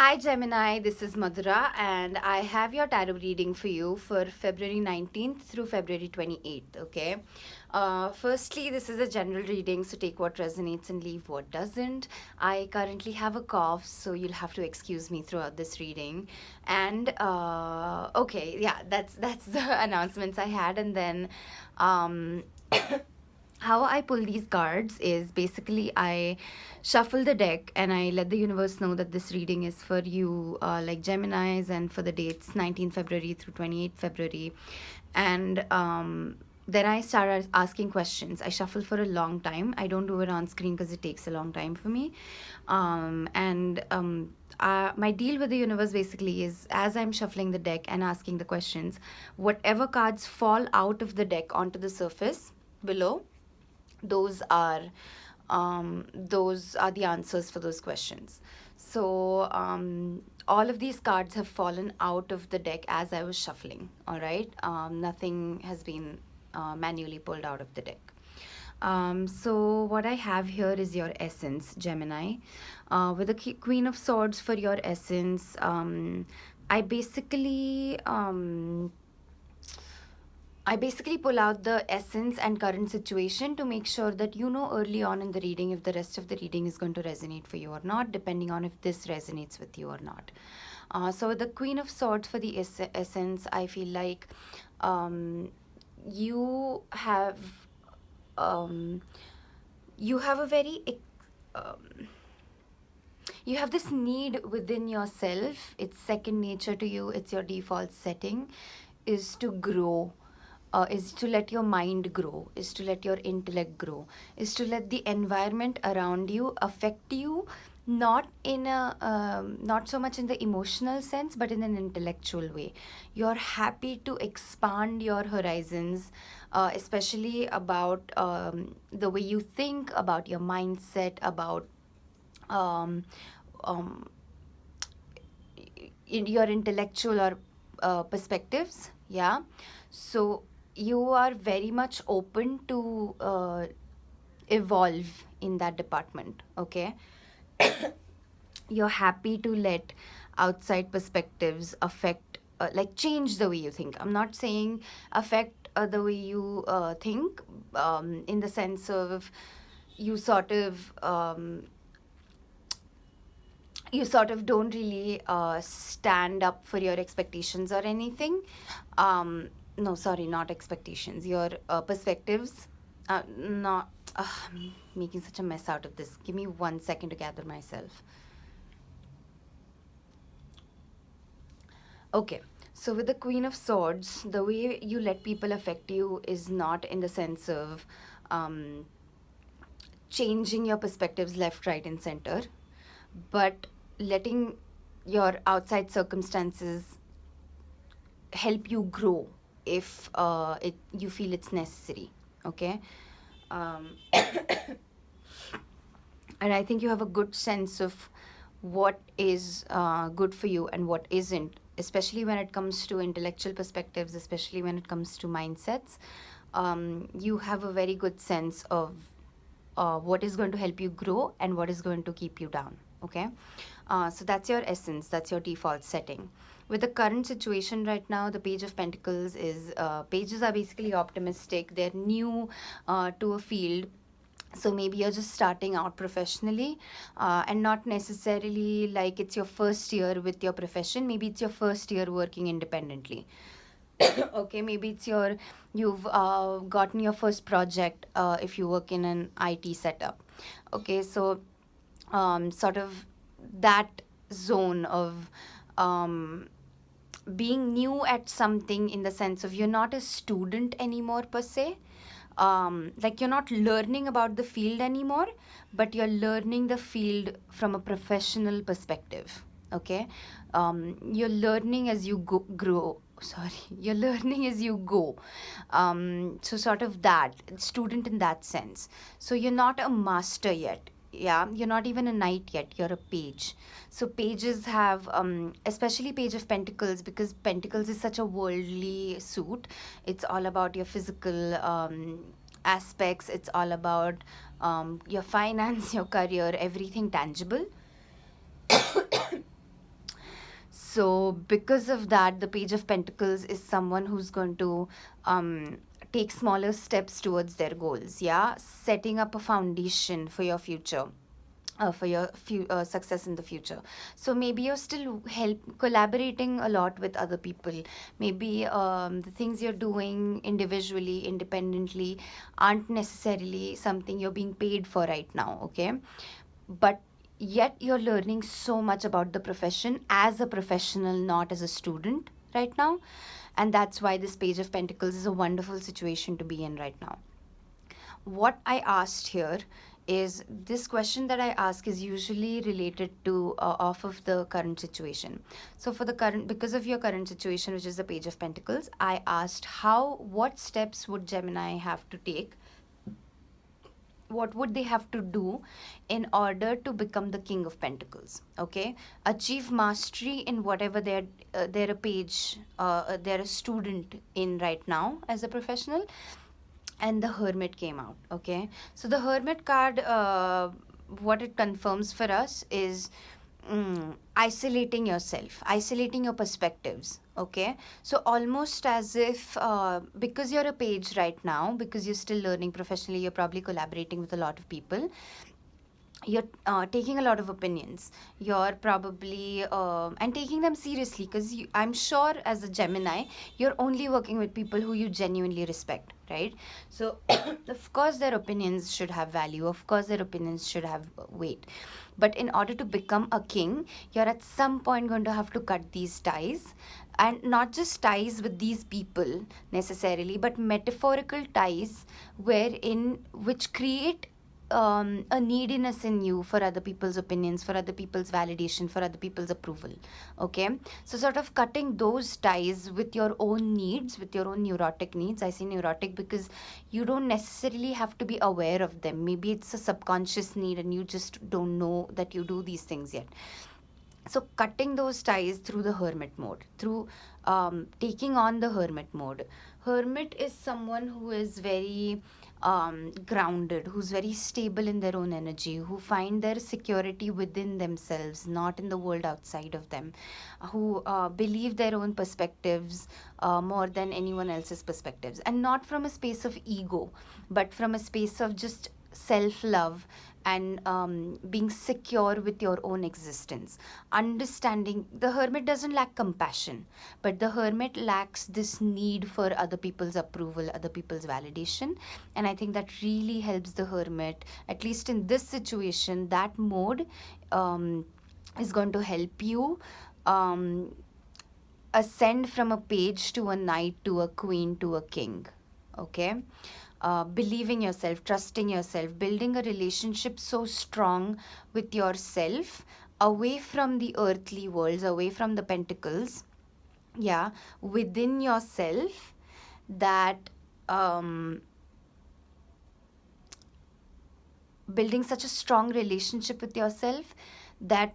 Hi Gemini, this is Madhura, and I have your tarot reading for you for February 19th through February 28th. Okay. Firstly, this is a general reading, so take what resonates and leave what doesn't. I currently have a cough, so you'll have to excuse me throughout this reading. And okay, yeah, that's the announcements I had, and then um, how I pull these cards is basically I shuffle the deck and I let the universe know that this reading is for you, like Geminis, and for the dates 19th February through 28th February. And then I start asking questions. I shuffle for a long time. I don't do it on screen because it takes a long time for me. My deal with the universe basically is as I'm shuffling the deck and asking the questions, whatever cards fall out of the deck onto the surface below, those are those are the answers for those questions. So all of these cards have fallen out of the deck as I was shuffling. All right, nothing has been manually pulled out of the deck. So what I have here is your essence, Gemini, with the Queen of Swords for your essence. I basically I basically pull out the essence and current situation to make sure that you know early on in the reading if the rest of the reading is going to resonate for you or not, depending on if this resonates with you or not. So, the Queen of Swords for the essence, I feel like um, you have um, you have a very um, you have this need within yourself. It's second nature to you. It's your default setting, is to grow, is to let your mind grow, is to let your intellect grow, is to let the environment around you affect you, not in a not so much in the emotional sense, but in an intellectual way. You're happy to expand your horizons, especially about the way you think, about your mindset, about um, um, in your intellectual or perspectives. Yeah, so you are very much open to evolve in that department. Okay, you're happy to let outside perspectives affect, like, change the way you think. I'm not saying affect the way you think, in the sense of you sort of you sort of don't really stand up for your expectations or anything. No, sorry, not expectations, your perspectives. Not I'm making such a mess out of this. Give me 1 second to gather myself. Okay, so with the Queen of Swords, the way you let people affect you is not in the sense of um, changing your perspectives left, right, and center, but letting your outside circumstances help you grow if you feel it's necessary. Okay, um, and I think you have a good sense of what is good for you and what isn't, especially when it comes to intellectual perspectives, especially when it comes to mindsets. You have a very good sense of what is going to help you grow and what is going to keep you down. Okay, so that's your essence, that's your default setting. With the current situation right now, the Page of Pentacles is, pages are basically optimistic, they're new to a field. So maybe you're just starting out professionally, and not necessarily like it's your first year with your profession. Maybe it's your first year working independently. Okay, maybe you've gotten your first project, if you work in an IT setup. Okay, so sort of that zone of um, being new at something, in the sense of you're not a student anymore per se. Like, you're not learning about the field anymore, but you're learning the field from a professional perspective. Okay, you're learning as you grow. Sorry, you're learning as you go. So sort of that student in that sense. So you're not a master yet. Yeah, you're not even a knight yet, you're a page. So pages have, especially Page of Pentacles, because Pentacles is such a worldly suit. It's all about your physical aspects. It's all about your finance, your career, everything tangible. So because of that, the Page of Pentacles is someone who's going to um, take smaller steps towards their goals. Yeah, setting up a foundation for your future. For your success in the future. So maybe you're still collaborating a lot with other people. Maybe the things you're doing individually, independently, aren't necessarily something you're being paid for right now. Okay, but yet you're learning so much about the profession as a professional, not as a student right now. And that's why this Page of Pentacles is a wonderful situation to be in right now. What I asked here is, this question that I ask is usually related to off of the current situation. So for the current, because of your current situation, which is the Page of Pentacles, I asked what steps would Gemini have to take, what would they have to do in order to become the King of Pentacles. Okay, achieve mastery in whatever they're a page, they're a student in right now as a professional. And the Hermit came out. Okay, so the Hermit card, what it confirms for us is isolating yourself, isolating your perspectives. Okay, so almost as if because you're a page right now, because you're still learning professionally, you're probably collaborating with a lot of people, you're taking a lot of opinions, you're probably and taking them seriously, because I'm sure as a Gemini, you're only working with people who you genuinely respect, right? So of course their opinions should have value, of course their opinions should have weight. But in order to become a king, you're at some point going to have to cut these ties, and not just ties with these people necessarily, but metaphorical ties, wherein which create a neediness in you for other people's opinions, for other people's validation, for other people's approval. Okay, so sort of cutting those ties with your own needs, with your own neurotic needs. I say neurotic because you don't necessarily have to be aware of them. Maybe it's a subconscious need and you just don't know that you do these things yet. So cutting those ties through the Hermit mode, through taking on the Hermit mode. Hermit is someone who is very grounded, who's very stable in their own energy, who find their security within themselves, not in the world outside of them, who believe their own perspectives more than anyone else's perspectives, and not from a space of ego, but from a space of just self-love and being secure with your own existence. Understanding, the Hermit doesn't lack compassion, but the Hermit lacks this need for other people's approval, other people's validation. And I think that really helps the Hermit, at least in this situation. That mode is going to help you ascend from a page to a knight to a queen to a king. Okay, believing yourself, trusting yourself, building a relationship so strong with yourself, away from the earthly worlds, away from the pentacles, yeah, within yourself, that building such a strong relationship with yourself that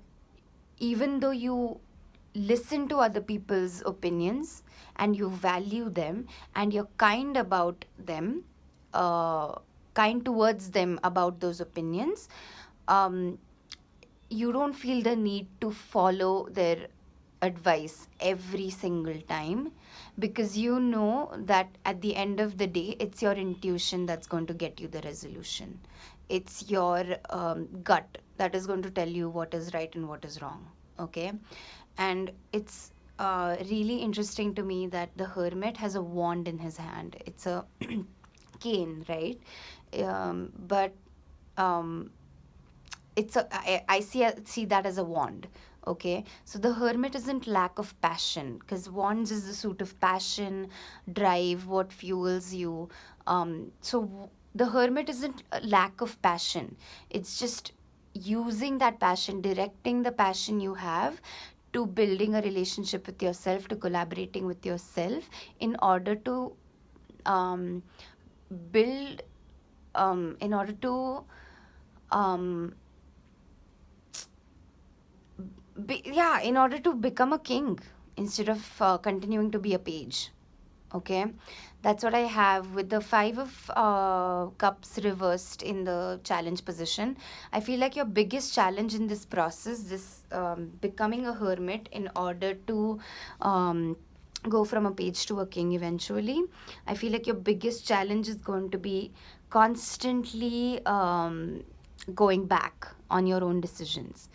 even though you listen to other people's opinions and you value them and you're kind about them, kind towards them about those opinions, you don't feel the need to follow their advice every single time, because you know that at the end of the day, it's your intuition that's going to get you the resolution. It's your gut that is going to tell you what is right and what is wrong. Okay, and it's really interesting to me that the Hermit has a wand in his hand. It's a cane, right? But it's I see that as a wand. Okay, so the Hermit isn't lack of passion, because wands is the suit of passion, drive, what fuels you. The Hermit isn't a lack of passion. It's just using that passion, directing the passion you have to building a relationship with yourself, to collaborating with yourself, in order to build, in order to in order to become a king instead of continuing to be a page. Okay, that's what I have with the Five of Cups reversed in the challenge position. I feel like your biggest challenge in this process, this becoming a hermit in order to um, go from a page to a king eventually. I feel like your biggest challenge is going to be constantly going back on your own decisions.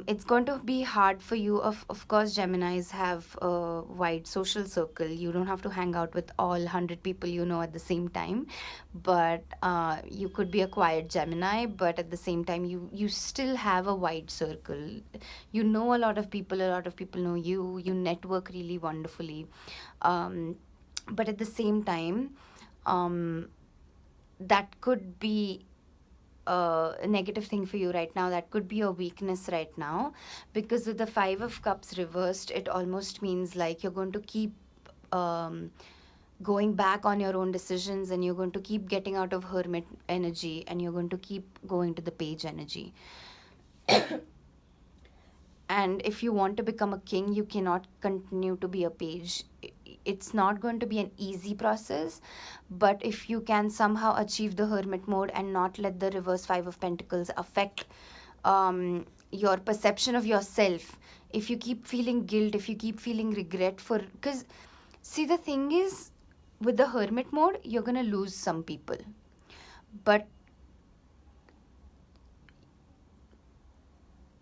It's going to be hard for you. Of course, Geminis have a wide social circle. You don't have to hang out with all 100 people you know at the same time. But you could be a quiet Gemini, but at the same time, you still have a wide circle. You know a lot of people know you. You network really wonderfully. Um, but at the same time, um, that could be a negative thing for you right now. That could be a weakness right now, because with the Five of Cups reversed, it almost means like you're going to keep um, going back on your own decisions, and you're going to keep getting out of hermit energy, and you're going to keep going to the page energy. And if you want to become a king, you cannot continue to be a page. It's not going to be an easy process, but if you can somehow achieve the hermit mode and not let the reverse Five of Pentacles affect your perception of yourself, if you keep feeling guilt, if you keep feeling regret for, because see, the thing is, with the hermit mode, you're going to lose some people, but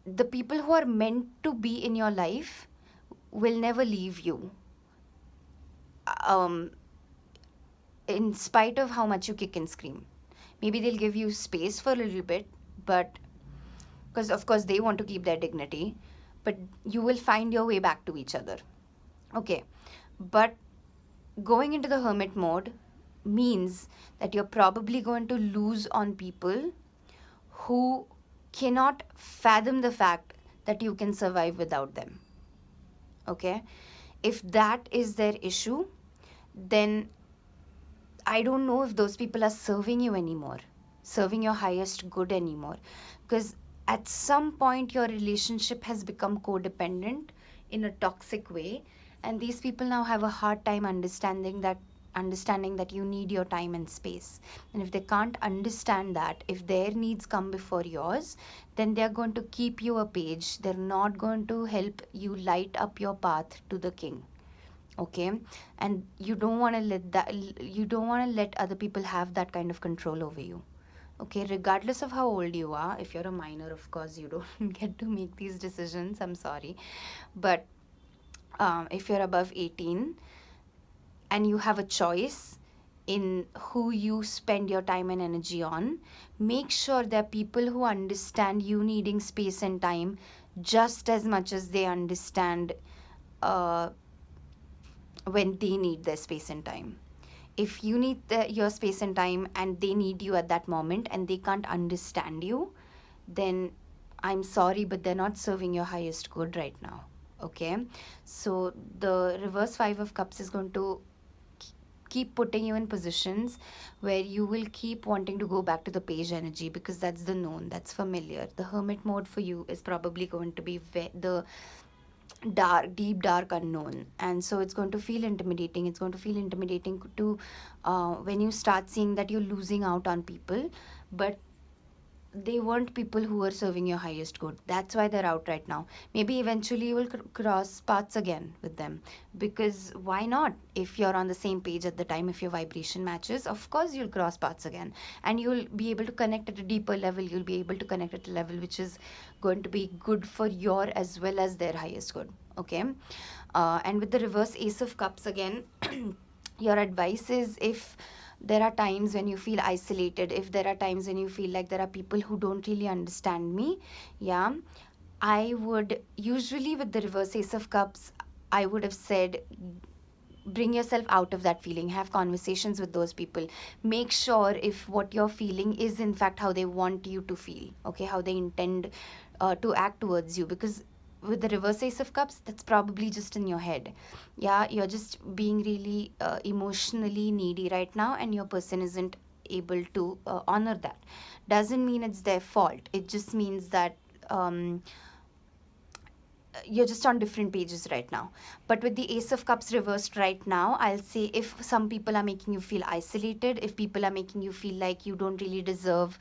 the people who are meant to be in your life will never leave you, um, in spite of how much you kick and scream. Maybe they'll give you space for a little bit, but because of course they want to keep their dignity, but you will find your way back to each other. Okay, but going into the hermit mode means that you're probably going to lose on people who cannot fathom the fact that you can survive without them. Okay, if that is their issue, then I don't know if those people are serving you anymore, serving your highest good anymore. Because at some point, your relationship has become codependent in a toxic way. And these people now have a hard time understanding that you need your time and space. And if they can't understand that, if their needs come before yours, then they're going to keep you a page. They're not going to help you light up your path to the king. Okay, and you don't want to let other people have that kind of control over you. Okay, regardless of how old you are, if you're a minor, of course you don't get to make these decisions, I'm sorry, but if you're above 18 and you have a choice in who you spend your time and energy on, make sure there are people who understand you needing space and time just as much as they understand uh, when they need their space and time. If you need your space and time and they need you at that moment and they can't understand you, then I'm sorry, but they're not serving your highest good right now. Okay, so the reverse Five of Cups is going to keep putting you in positions where you will keep wanting to go back to the page energy, because that's the known, that's familiar. The hermit mode for you is probably going to be the deep dark unknown, and so it's going to feel intimidating. It's going to feel intimidating to when you start seeing that you're losing out on people, but they weren't people who were serving your highest good. That's why they're out right now. Maybe eventually you will cross paths again with them, because why not? If you're on the same page at the time, if your vibration matches, of course you'll cross paths again, and you'll be able to connect at a deeper level. You'll be able to connect at a level which is going to be good for your as well as their highest good. Okay, and with the reverse Ace of Cups again, your advice is, if there are times when you feel isolated, if there are times when you feel like there are people who don't really understand me, yeah, I would usually, with the reverse Ace of Cups, I would have said, bring yourself out of that feeling, have conversations with those people, make sure if what you're feeling is in fact how they want you to feel, okay, how they intend to act towards you. Because with the reverse Ace of Cups, that's probably just in your head. Yeah, you're just being really emotionally needy right now, and your person isn't able to honor that. Doesn't mean it's their fault, it just means that you're just on different pages right now. But with the Ace of Cups reversed right now, I'll say if some people are making you feel isolated, if people are making you feel like you don't really deserve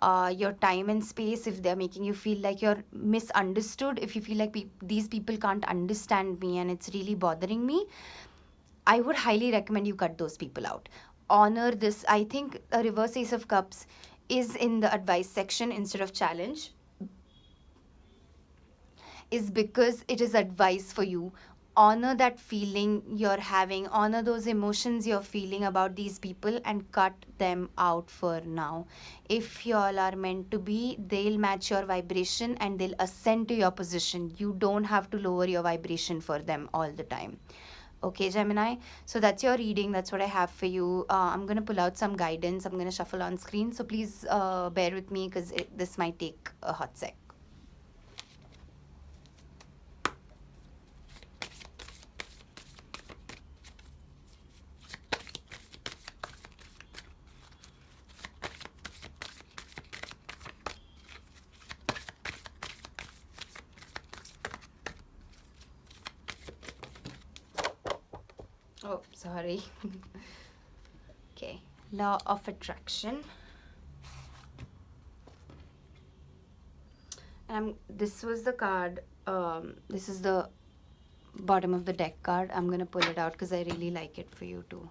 your time and space, if they're making you feel like you're misunderstood, if you feel like these people can't understand me and it's really bothering me, I would highly recommend you cut those people out. Honor this. I think a reverse Ace of Cups is in the advice section instead of challenge, is because it is advice for you. Honor that feeling you're having, honor those emotions you're feeling about these people, and cut them out for now. If y'all are meant to be, they'll match your vibration and they'll ascend to your position. You don't have to lower your vibration for them all the time. Okay, Gemini. So that's your reading. That's what I have for you. I'm going to pull out some guidance. I'm going to shuffle on screen. So please bear with me because this might take a hot sec. Oh, sorry. Okay, law of attraction. This was the card. This is the bottom of the deck card. I'm gonna pull it out because I really like it for you too.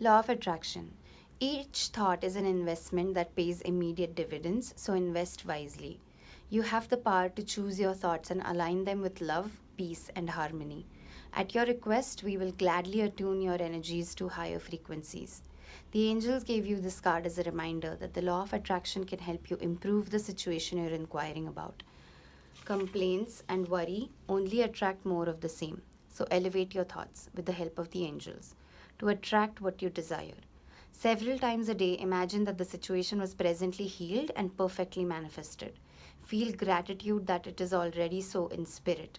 Law of attraction. Each thought is an investment that pays immediate dividends, so invest wisely. You have the power to choose your thoughts and align them with love, peace, and harmony. At your request, we will gladly attune your energies to higher frequencies. The angels gave you this card as a reminder that the law of attraction can help you improve the situation you're inquiring about. Complaints and worry only attract more of the same, so elevate your thoughts with the help of the angels to attract what you desire. Several times a day, imagine that the situation was presently healed and perfectly manifested. Feel gratitude that it is already so in spirit,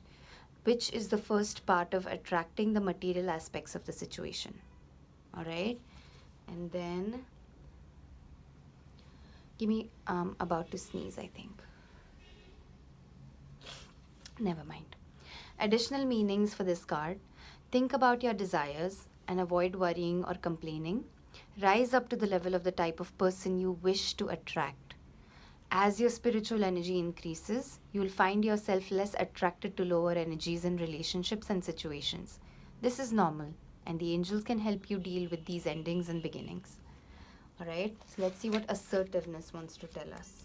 which is the first part of attracting the material aspects of the situation. All right? And then, give me about to sneeze, I think. Never mind. Additional meanings for this card. Think about your desires and avoid worrying or complaining. Rise up to the level of the type of person you wish to attract. As your spiritual energy increases, you will find yourself less attracted to lower energies in relationships and situations. This is normal, and the angels can help you deal with these endings and beginnings. Alright, so let's see what assertiveness wants to tell us.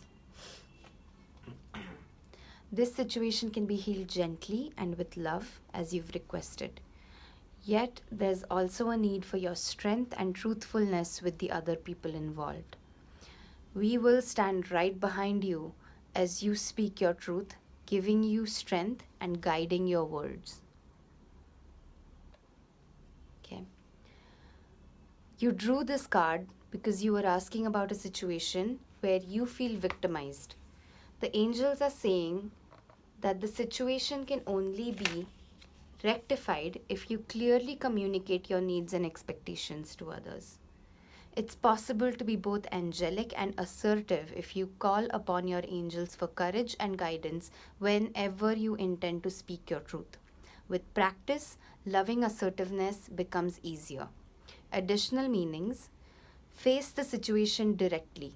This situation can be healed gently and with love as you've requested. Yet, there's also a need for your strength and truthfulness with the other people involved. We will stand right behind you as you speak your truth, giving you strength and guiding your words. Okay. You drew this card because you were asking about a situation where you feel victimized. The angels are saying that the situation can only be rectified if you clearly communicate your needs and expectations to others. It's possible to be both angelic and assertive if you call upon your angels for courage and guidance whenever you intend to speak your truth. With practice, loving assertiveness becomes easier. Additional meanings: face the situation directly.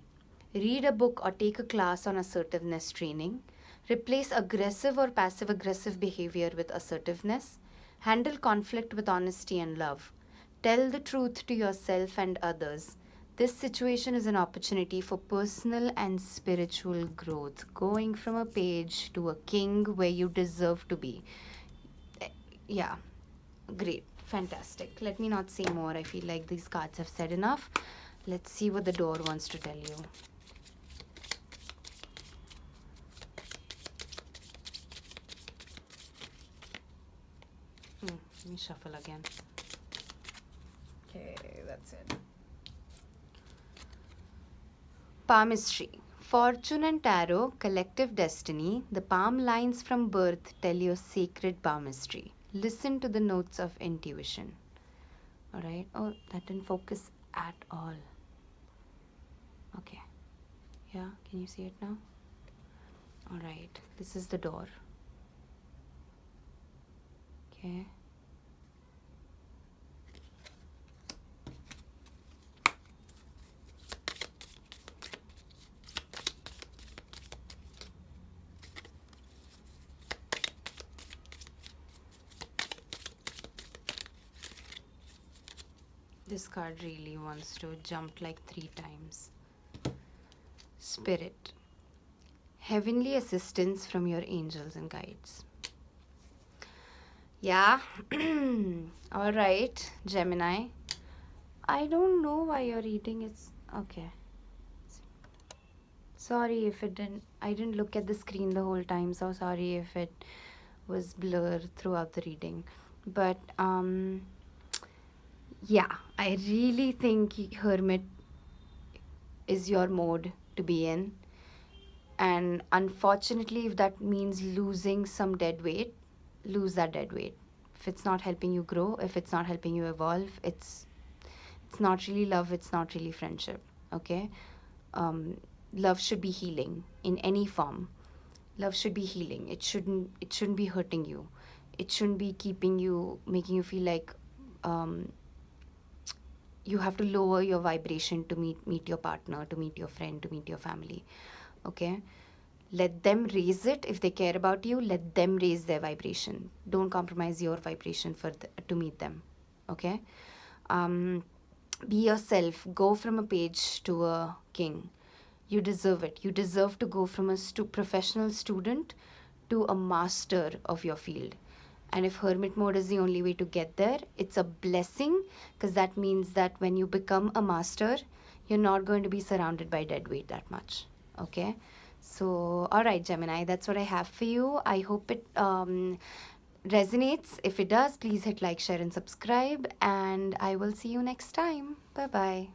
Read a book or take a class on assertiveness training. Replace aggressive or passive-aggressive behavior with assertiveness. Handle conflict with honesty and love. Tell the truth to yourself and others. This situation is an opportunity for personal and spiritual growth. Going from a page to a king where you deserve to be. Yeah, great, fantastic. Let me not say more. I feel like these cards have said enough. Let's see what the door wants to tell you. Let me shuffle again. Okay, that's it. Palmistry. Fortune and tarot, collective destiny. The palm lines from birth tell your sacred palmistry. Listen to the notes of intuition. All right. Oh, that didn't focus at all. Okay. Yeah, can you see it now? All right. This is the door. Okay. This card really wants to jump like 3 times. Spirit. Heavenly assistance from your angels and guides. Yeah. All right, Gemini. I don't know why you're reading. It's okay. Sorry if it didn't. I didn't look at the screen the whole time. So sorry if it was blurred throughout the reading. But yeah, I really think Hermit is your mode to be in. And unfortunately, if that means losing some dead weight, lose that dead weight. If it's not helping you grow, if it's not helping you evolve, it's not really love, it's not really friendship. Okay. Love should be healing in any form. Love should be healing. It shouldn't be hurting you. It shouldn't be making you feel like you have to lower your vibration to meet your partner, to meet your friend, to meet your family. Okay. Let them raise it. If they care about you, let them raise their vibration. Don't compromise your vibration to meet them. Okay. Be yourself. Go from a page to a king. You deserve it. You deserve to go from a professional student to a master of your field. And if hermit mode is the only way to get there, it's a blessing, because that means that when you become a master, you're not going to be surrounded by dead weight that much. Okay. So, all right, Gemini, that's what I have for you. I hope it resonates. If it does, please hit like, share, and subscribe. And I will see you next time. Bye bye.